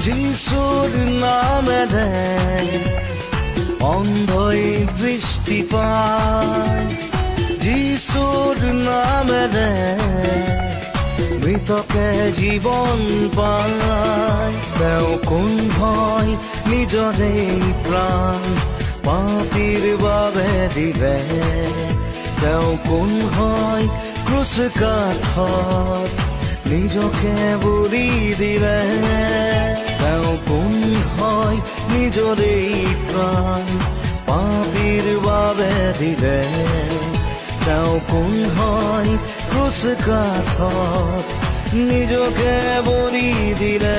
যিশুর নামেৰে অন্ধই দৃষ্টি পায়, যিশুৰ নামেৰে মৃতকে জীৱন পায়। তেওঁ কোন হয় নিজৰে প্ৰাণ পাপীৰ বাবে দিলে, তেওঁ কোন হয় ক্ৰুচ কাঠত নিজকে বলি দিলে। তেওঁ কোন হয় নিজৰে প্ৰাণ পাপীৰ বাবে দিলে, তেওঁ কোন হয় ক্ৰুচ কাঠত নিজকে বলি দিলে।